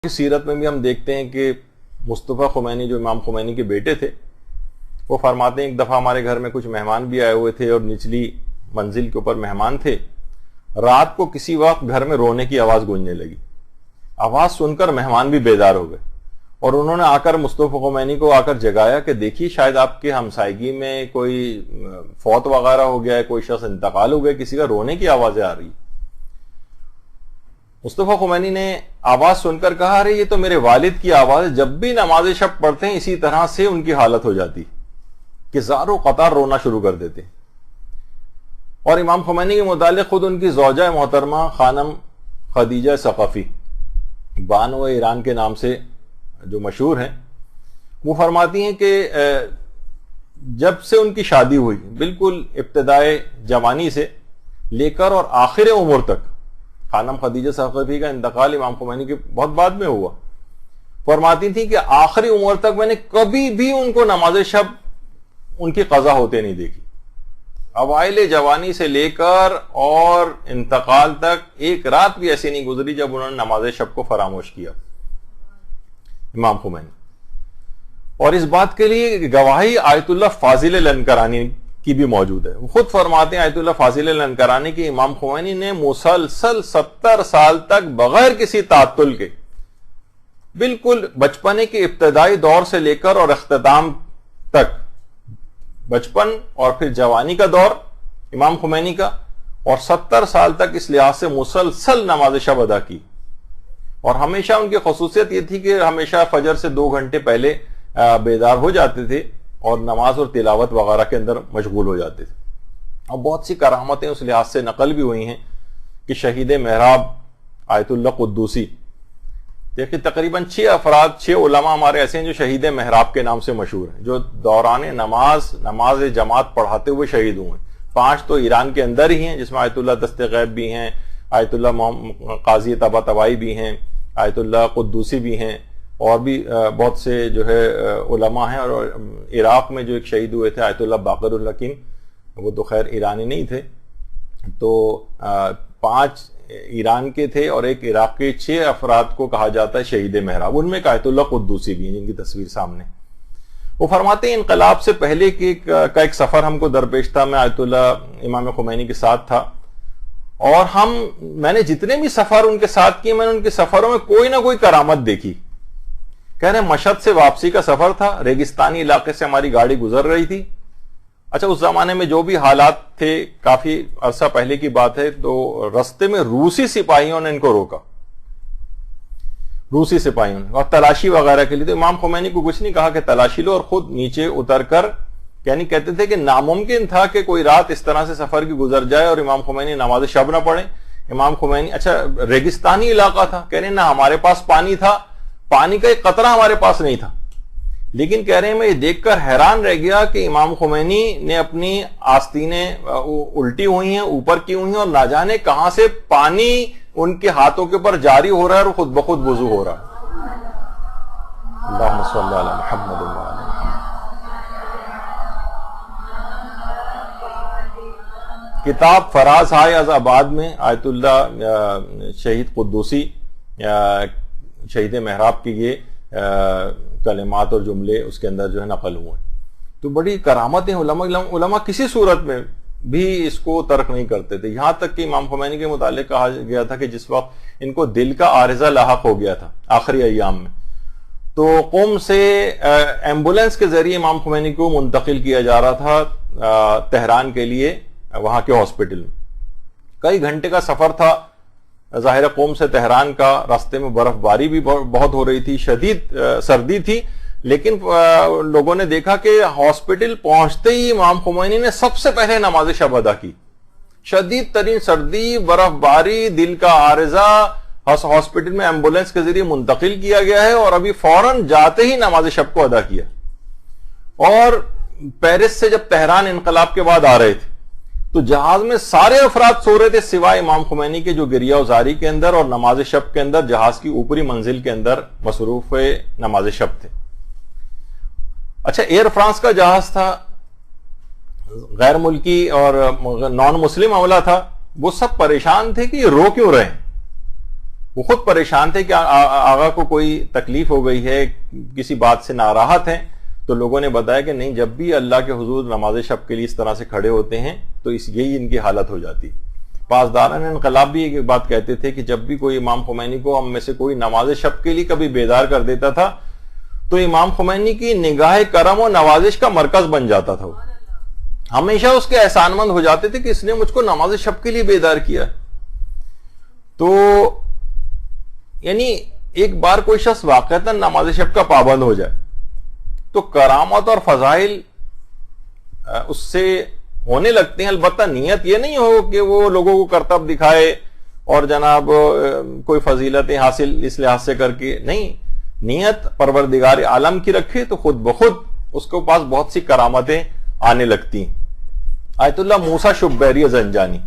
کی سیرت میں بھی ہم دیکھتے ہیں کہ مصطفیٰ خمینی جو امام خمینی کے بیٹے تھے وہ فرماتے ہیں ایک دفعہ ہمارے گھر میں کچھ مہمان بھی آئے ہوئے تھے اور نچلی منزل کے اوپر مہمان تھے. رات کو کسی وقت گھر میں رونے کی آواز گونجنے لگی. آواز سن کر مہمان بھی بیدار ہو گئے اور انہوں نے آ کر مصطفیٰ خمینی کو آ کر جگایا کہ دیکھیے شاید آپ کے ہمسائیگی میں کوئی فوت وغیرہ ہو گیا ہے, کوئی شخص انتقال ہو گیا, کسی کا رونے کی آوازیں آ رہی. مصطفیٰ خمینی نے آواز سن کر کہا ارے یہ تو میرے والد کی آواز ہے, جب بھی نماز شب پڑھتے ہیں اسی طرح سے ان کی حالت ہو جاتی کہ زاروں قطار رونا شروع کر دیتے. اور امام خمینی کے متعلق خود ان کی زوجہ محترمہ خانم خدیجہ ثقفی بانو ایران کے نام سے جو مشہور ہیں, وہ فرماتی ہیں کہ جب سے ان کی شادی ہوئی بالکل ابتدائے جوانی سے لے کر اور آخر عمر تک, خانم خدیجہ ثقفی کا انتقال امام خمینی کے بہت بعد میں ہوا, فرماتی تھی کہ آخری عمر تک میں نے کبھی بھی ان کو نماز شب ان کی قضا ہوتے نہیں دیکھی. اوائل جوانی سے لے کر اور انتقال تک ایک رات بھی ایسی نہیں گزری جب انہوں نے نماز شب کو فراموش کیا امام خمینی. اور اس بات کے لیے گواہی آیت اللہ فاضل الانکرانی کی بھی موجود ہے. وہ خود فرماتے ہیں آیت اللہ فاضل الانکرانی کی امام خمینی نے مسلسل 70 سال تک بغیر کسی تعطل کے, بالکل بچپنے کے ابتدائی دور سے لے کر اور اختتام تک, بچپن اور پھر جوانی کا دور امام خمینی کا, اور 70 سال تک اس لحاظ سے مسلسل نماز شب ادا کی. اور ہمیشہ ان کی خصوصیت یہ تھی کہ ہمیشہ فجر سے 2 گھنٹے پہلے بیدار ہو جاتے تھے اور نماز اور تلاوت وغیرہ کے اندر مشغول ہو جاتے تھے. اور بہت سی کرامتیں اس لحاظ سے نقل بھی ہوئی ہیں کہ شہید محراب آیت اللہ قدوسی, دیکھیں تقریباً 6 علماء ہمارے ایسے ہیں جو شہید محراب کے نام سے مشہور ہیں, جو دوران نماز جماعت پڑھاتے ہوئے شہید ہوئے ہیں. 5 تو ایران کے اندر ہی ہیں جس میں آیت اللہ دست غیب بھی ہیں, آیت اللہ قاضی طباطبائی بھی ہیں, آیت اللہ قدوسی بھی ہیں, اور بھی بہت سے جو ہے علماء ہیں. اور عراق میں جو ایک شہید ہوئے تھے آیت اللہ باقر الحکیم, وہ تو خیر ایرانی نہیں تھے, تو 5 ایران کے تھے اور ایک عراق کے 6 افراد کو کہا جاتا ہے شہید محراب. ان میں ایک آیت اللہ قدوسی بھی ہیں جن کی تصویر سامنے. وہ فرماتے ہیں انقلاب سے پہلے کا ایک سفر ہم کو درپیش تھا, میں آیت اللہ امام خمینی کے ساتھ تھا, اور میں نے جتنے بھی سفر ان کے ساتھ کیے, میں نے ان کے سفروں میں کوئی نہ کوئی کرامت دیکھی. کہہ رہے ہیں مشہد سے واپسی کا سفر تھا, ریگستانی علاقے سے ہماری گاڑی گزر رہی تھی. اچھا اس زمانے میں جو بھی حالات تھے, کافی عرصہ پہلے کی بات ہے, تو رستے میں روسی سپاہیوں نے ان کو روکا, روسی سپاہیوں نے, اور تلاشی وغیرہ کے لیے. تو امام خمینی کو کچھ نہیں کہا کہ تلاشی لو, اور خود نیچے اتر کر, یعنی کہتے تھے کہ ناممکن تھا کہ کوئی رات اس طرح سے سفر کی گزر جائے اور امام خمینی نماز شب نہ پڑھیں. امام خمینی, اچھا ریگستانی علاقہ تھا, کہہ رہے ہیں نہ ہمارے پاس پانی تھا, پانی کا ایک قطرہ ہمارے پاس نہیں تھا, لیکن کہہ رہے ہیں میں یہ دیکھ کر حیران رہ گیا کہ امام خمینی نے اپنی آستینیں الٹی ہوئی ہیں, اوپر کی ہوئی ہیں, اور نہ جانے کہاں سے پانی ان کے ہاتھوں کے اوپر جاری ہو رہا ہے اور خود بخود وضو ہو رہا ہے. اللہم صلی علی محمد و علی محمد. کتاب فراز ہائے از آباد میں آیت اللہ شہید قدوسی شہید محراب کی یہ کلمات اور جملے اس کے اندر جو ہے نقل ہوئے. تو بڑی کرامتیں علماء کسی صورت میں بھی اس کو ترک نہیں کرتے تھے. یہاں تک کہ امام خمینی کے متعلق کہا گیا تھا کہ جس وقت ان کو دل کا عارضہ لاحق ہو گیا تھا آخری ایام میں, تو قم سے ایمبولینس کے ذریعے امام خمینی کو منتقل کیا جا رہا تھا تہران کے لیے, وہاں کے ہاسپٹل میں. کئی گھنٹے کا سفر تھا ظاہر قوم سے تہران کا, راستے میں برف باری بھی بہت ہو رہی تھی, شدید سردی تھی, لیکن لوگوں نے دیکھا کہ ہاسپٹل پہنچتے ہی امام خمینی نے سب سے پہلے نماز شب ادا کی. شدید ترین سردی, برف باری, دل کا عارضہ, ہاسپٹل میں ایمبولینس کے ذریعے منتقل کیا گیا ہے, اور ابھی فوراً جاتے ہی نماز شب کو ادا کیا. اور پیرس سے جب تہران انقلاب کے بعد آ رہے تھے تو جہاز میں سارے افراد سو رہے تھے سوائے امام خمینی کے, جو گریہ وزاری کے اندر اور نماز شب کے اندر جہاز کی اوپری منزل کے اندر مصروف نماز شب تھے. اچھا ایئر فرانس کا جہاز تھا, غیر ملکی اور نان مسلم عملہ تھا, وہ سب پریشان تھے کہ یہ رو کیوں رہے ہیں, وہ خود پریشان تھے کہ آقا کو کوئی تکلیف ہو گئی ہے، کسی بات سے ناراحت ہیں، تو لوگوں نے بتایا کہ نہیں، جب بھی اللہ کے حضور نماز شب کے لیے اس طرح سے کھڑے ہوتے ہیں تو یہی ان کی حالت ہو جاتی۔ پاسداران انقلاب بھی ایک بات کہتے تھے کہ جب بھی کوئی امام خمینی کو ہم میں سے کوئی نماز شب کے لیے کبھی بیدار کر دیتا تھا تو امام خمینی کی نگاہ کرم و نوازش کا مرکز بن جاتا تھا، ہمیشہ اس کے احسان مند ہو جاتے تھے کہ اس نے مجھ کو نماز شب کے لیے بیدار کیا۔ تو یعنی ایک بار کوئی شخص واقعتاً نماز شب کا پابند ہو جائے تو کرامت اور فضائل اس سے ہونے لگتے ہیں، البتہ نیت یہ نہیں ہو کہ وہ لوگوں کو کرتب دکھائے اور جناب کوئی فضیلتیں حاصل اس لحاظ سے کر کے، نہیں، نیت پروردگار عالم کی رکھے تو خود بخود اس کے پاس بہت سی کرامتیں آنے لگتی ہیں۔ آیت اللہ موسیٰ شبیری زنجانی